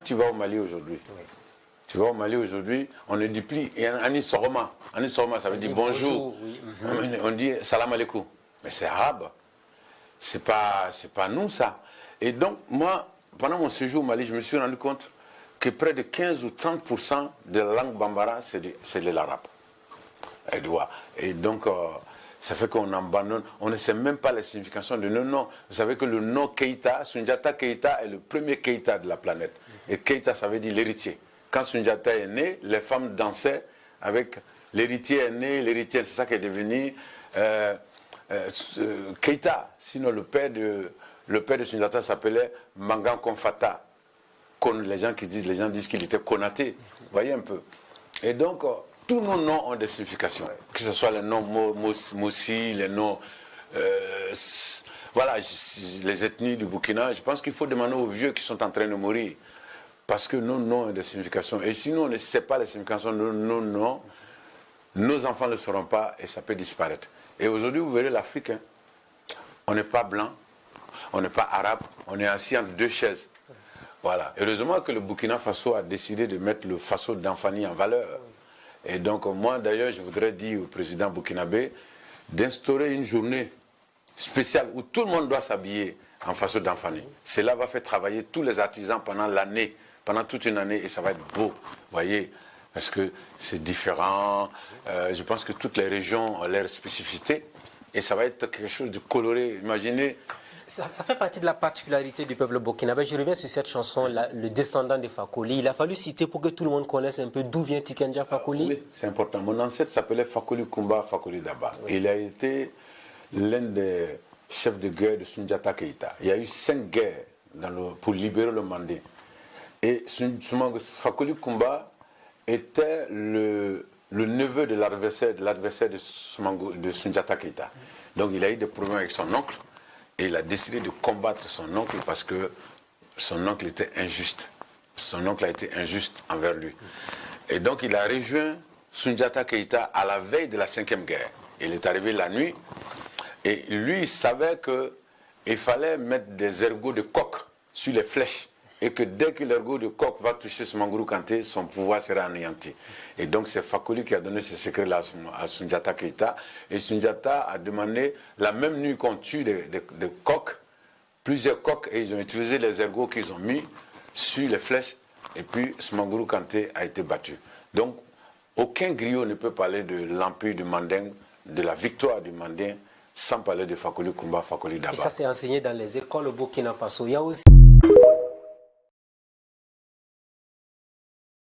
tu vas au Mali aujourd'hui. Oui. Tu vas au Mali aujourd'hui, on ne dit plus Ani Soroma. Ani Soroma, ça veut dire bonjour. Oui. On dit salam alaikum. Mais c'est arabe. C'est pas nous, ça. Et donc, moi, pendant mon séjour au Mali, je me suis rendu compte que près de 15 ou 30% de la langue bambara, c'est de l'arabe. Et donc, ça fait qu'on abandonne, on ne sait même pas la signification de nos noms. Vous savez que le nom Keïta, Soundiata Keïta est le premier Keïta de la planète. Et Keïta, ça veut dire l'héritier. Quand Soundiata est né, les femmes dansaient avec l'héritier est né, l'héritier, c'est ça qui est devenu Keïta. Sinon, le père de Soundiata s'appelait Mangan Konfata. Les gens disent qu'il était Konaté. Vous voyez un peu. Et donc, tous nos noms ont des significations. Que ce soit les noms Mossi, les noms... voilà, les ethnies du Burkina. Je pense qu'il faut demander aux vieux qui sont en train de mourir. Parce que nos noms ont des significations. Et si nous, on ne sait pas les significations de nos noms, nos enfants ne le sauront pas et ça peut disparaître. Et aujourd'hui, vous verrez l'Afrique. Hein, on n'est pas blanc, on n'est pas arabe, on est assis entre deux chaises. Voilà. Heureusement que le Burkina Faso a décidé de mettre le Faso d'Anfani en valeur. Et donc, moi, d'ailleurs, je voudrais dire au président burkinabé d'instaurer une journée spéciale où tout le monde doit s'habiller en Faso d'Anfani. Cela va faire travailler tous les artisans pendant l'année, pendant toute une année, et ça va être beau, vous voyez, parce que c'est différent. Je pense que toutes les régions ont leur spécificité. Et ça va être quelque chose de coloré. Imaginez. Ça fait partie de la particularité du peuple burkinabé. Je reviens sur cette chanson, le descendant de Fakoli. Il a fallu citer pour que tout le monde connaisse un peu d'où vient Tikenja Fakoli. Oui, c'est important. Mon ancêtre s'appelait Fakoli Kumba Fakoli Daba. Oui. Il a été l'un des chefs de guerre de Soundiata Keïta. Il y a eu 5 guerres pour libérer le Mandé. Et Fakoli Kumba était le neveu de l'adversaire de Soundiata Keïta. Donc il a eu des problèmes avec son oncle et il a décidé de combattre son oncle parce que son oncle était injuste. Son oncle a été injuste envers lui. Et donc il a rejoint Soundiata Keïta à la veille de la 5e guerre. Il est arrivé la nuit et lui il savait qu'il fallait mettre des ergots de coq sur les flèches. Et que dès que l'ergot de coq va toucher Soumangourou Kanté, son pouvoir sera anéanti. Et donc c'est Fakoli qui a donné ce secret-là à Soundiata Keïta. Et Soundiata a demandé, la même nuit qu'on tue des coqs, plusieurs coqs, et ils ont utilisé les ergots qu'ils ont mis sur les flèches. Et puis Soumangourou Kanté a été battu. Donc aucun griot ne peut parler de l'empire du Manding, de la victoire du Manding, sans parler de Fakoli Kumba, Fakoli Daba. Et ça c'est enseigné dans les écoles au Burkina Faso. Il y a aussi...